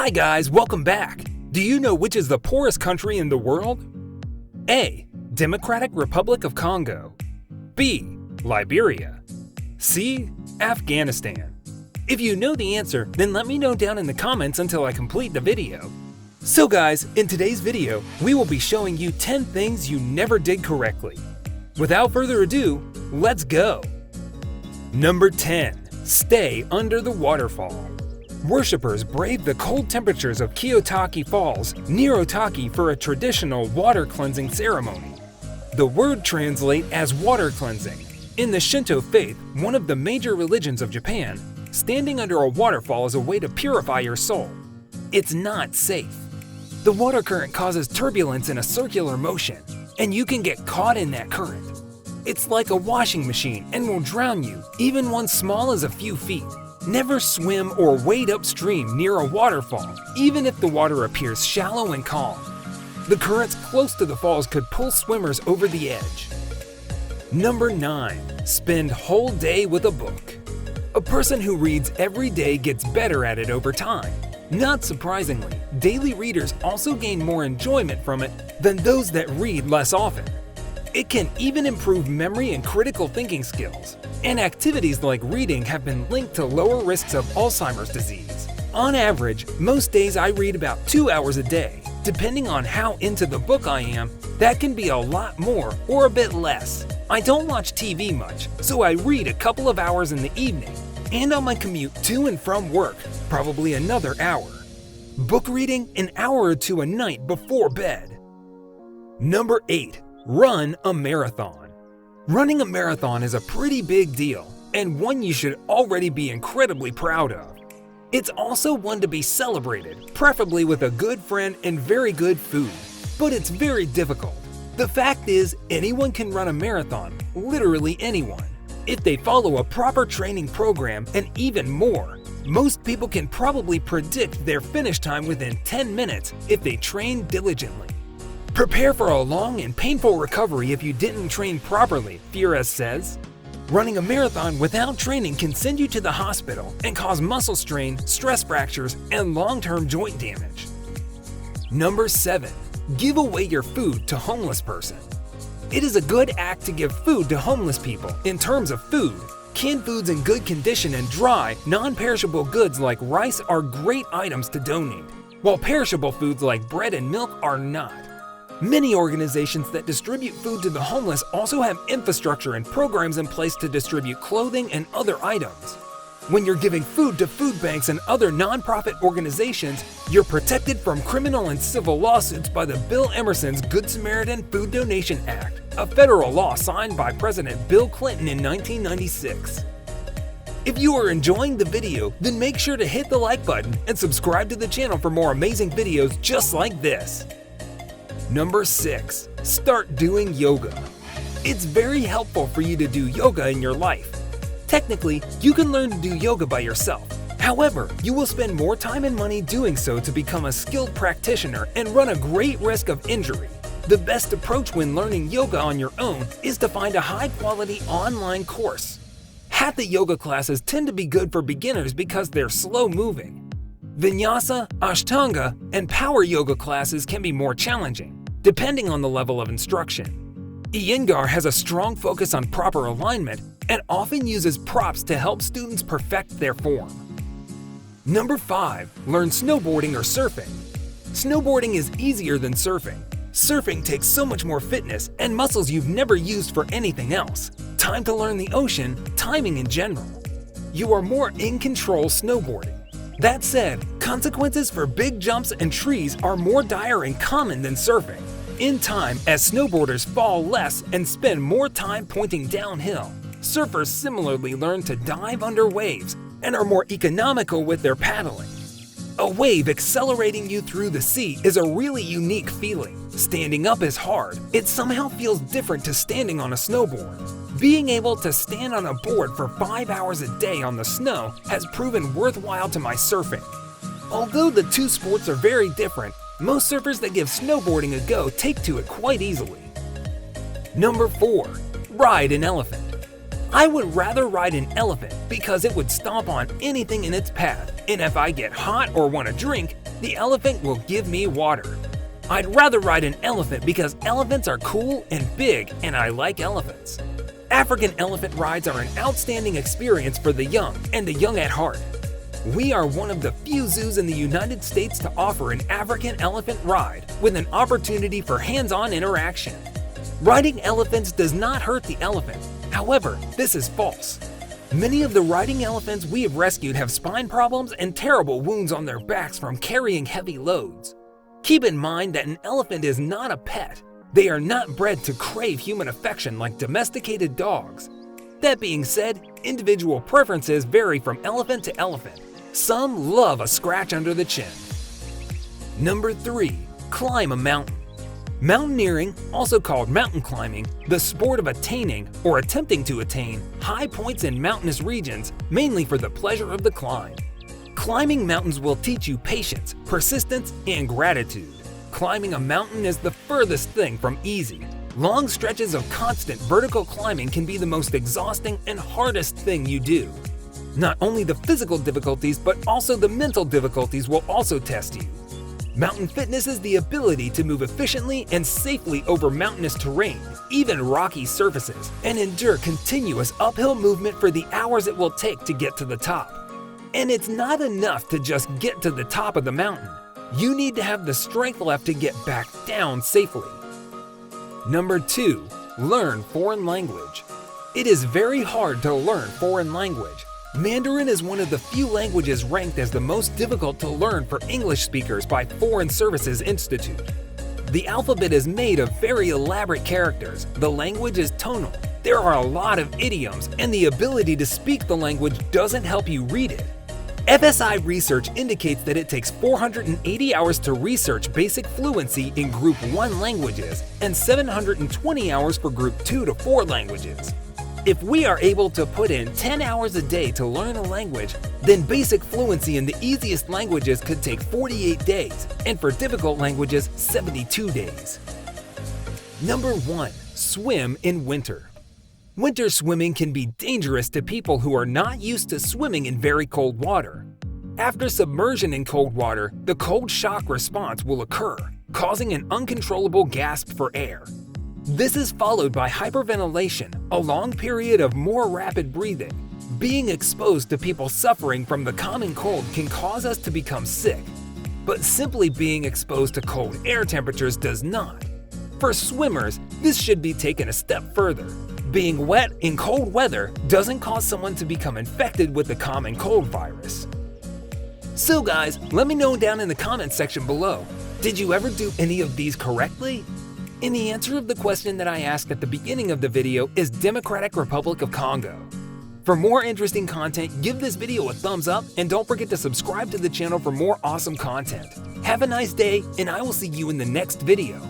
Hi guys, welcome back. Do you know which is the poorest country in the world? A. Democratic Republic of Congo. B. Liberia. C. Afghanistan. If you know the answer, then let me know down in the comments until I complete the video. So guys, in today's video, we will be showing you 10 things you never did correctly. Without further ado, let's go! Number 10. Stay under the waterfall. Worshippers brave the cold temperatures of Kiyotaki Falls near Otaki for a traditional water cleansing ceremony. The word translates as water cleansing. In the Shinto faith, one of the major religions of Japan, standing under a waterfall is a way to purify your soul. It's not safe. The water current causes turbulence in a circular motion, and you can get caught in that current. It's like a washing machine and will drown you, even one small as a few feet. Never swim or wade upstream near a waterfall, even if the water appears shallow and calm. The currents close to the falls could pull swimmers over the edge. Number 9. Spend whole day with a book. A person who reads every day gets better at it over time. Not surprisingly, daily readers also gain more enjoyment from it than those that read less often. It can even improve memory and critical thinking skills, and activities like reading have been linked to lower risks of Alzheimer's disease. On average, most days I read about 2 hours a day. Depending on how into the book I am, that can be a lot more or a bit less. I don't watch TV much, so I read a couple of hours in the evening, and on my commute to and from work, probably another hour. Book reading an hour or two a night before bed. Number 8. Run a marathon. Running a marathon is a pretty big deal, and one you should already be incredibly proud of. It's also one to be celebrated, preferably with a good friend and very good food. But it's very difficult. The fact is, anyone can run a marathon, literally anyone. If they follow a proper training program and even more, most people can probably predict their finish time within 10 minutes if they train diligently. Prepare for a long and painful recovery if you didn't train properly, Fures says. Running a marathon without training can send you to the hospital and cause muscle strain, stress fractures, and long-term joint damage. Number 7. Give away your food to homeless person. It is a good act to give food to homeless people. In terms of food, canned foods in good condition and dry, non-perishable goods like rice are great items to donate, while perishable foods like bread and milk are not. Many organizations that distribute food to the homeless also have infrastructure and programs in place to distribute clothing and other items. When you're giving food to food banks and other nonprofit organizations, you're protected from criminal and civil lawsuits by the Bill Emerson's Good Samaritan Food Donation Act, a federal law signed by President Bill Clinton in 1996. If you are enjoying the video, then make sure to hit the like button and subscribe to the channel for more amazing videos just like this. Number 6. Start doing yoga. It's very helpful for you to do yoga in your life. Technically, you can learn to do yoga by yourself. However, you will spend more time and money doing so to become a skilled practitioner and run a great risk of injury. The best approach when learning yoga on your own is to find a high-quality online course. Hatha yoga classes tend to be good for beginners because they're slow-moving. Vinyasa, Ashtanga, and power yoga classes can be more challenging, depending on the level of instruction. Iyengar has a strong focus on proper alignment and often uses props to help students perfect their form. Number 5. Learn snowboarding or surfing. Snowboarding is easier than surfing. Surfing takes so much more fitness and muscles you've never used for anything else. Time to learn the ocean, timing in general. You are more in control snowboarding. That said, consequences for big jumps and trees are more dire and common than surfing. In time, as snowboarders fall less and spend more time pointing downhill, surfers similarly learn to dive under waves and are more economical with their paddling. A wave accelerating you through the sea is a really unique feeling. Standing up is hard. It somehow feels different to standing on a snowboard. Being able to stand on a board for 5 hours a day on the snow has proven worthwhile to my surfing. Although the two sports are very different, most surfers that give snowboarding a go take to it quite easily. Number 4. Ride an elephant. I would rather ride an elephant because it would stomp on anything in its path, and if I get hot or want a drink, The elephant will give me water. I'd rather ride an elephant because elephants are cool and big, and I like elephants. African elephant rides are an outstanding experience for the young and the young at heart. We are one of the few zoos in the United States to offer an African elephant ride with an opportunity for hands-on interaction. Riding elephants does not hurt the elephant. However, this is false. Many of the riding elephants we have rescued have spine problems and terrible wounds on their backs from carrying heavy loads. Keep in mind that an elephant is not a pet. They are not bred to crave human affection like domesticated dogs. That being said, individual preferences vary from elephant to elephant. Some love a scratch under the chin. Number 3. Climb a mountain. Mountaineering, also called mountain climbing, the sport of attaining or attempting to attain high points in mountainous regions, mainly for the pleasure of the climb. Climbing mountains will teach you patience, persistence, and gratitude. Climbing a mountain is the furthest thing from easy. Long stretches of constant vertical climbing can be the most exhausting and hardest thing you do. Not only the physical difficulties, but also the mental difficulties will also test you. Mountain fitness is the ability to move efficiently and safely over mountainous terrain, even rocky surfaces, and endure continuous uphill movement for the hours it will take to get to the top. And it's not enough to just get to the top of the mountain. You need to have the strength left to get back down safely. Number 2. Learn foreign language. It is very hard to learn foreign language. Mandarin is one of the few languages ranked as the most difficult to learn for English speakers by Foreign Services Institute. The alphabet is made of very elaborate characters, the language is tonal, there are a lot of idioms, and the ability to speak the language doesn't help you read it. FSI research indicates that it takes 480 hours to research basic fluency in Group 1 languages and 720 hours for Group 2 to 4 languages. If we are able to put in 10 hours a day to learn a language, then basic fluency in the easiest languages could take 48 days, and for difficult languages, 72 days. Number 1. Swim in winter. Winter swimming can be dangerous to people who are not used to swimming in very cold water. After submersion in cold water, the cold shock response will occur, causing an uncontrollable gasp for air. This is followed by hyperventilation, a long period of more rapid breathing. Being exposed to people suffering from the common cold can cause us to become sick, but simply being exposed to cold air temperatures does not. For swimmers, this should be taken a step further. Being wet in cold weather doesn't cause someone to become infected with the common cold virus. So guys, let me know down in the comments section below, did you ever do any of these correctly? And the answer of the question that I asked at the beginning of the video is Democratic Republic of Congo. For more interesting content, give this video a thumbs up and don't forget to subscribe to the channel for more awesome content. Have a nice day, and I will see you in the next video.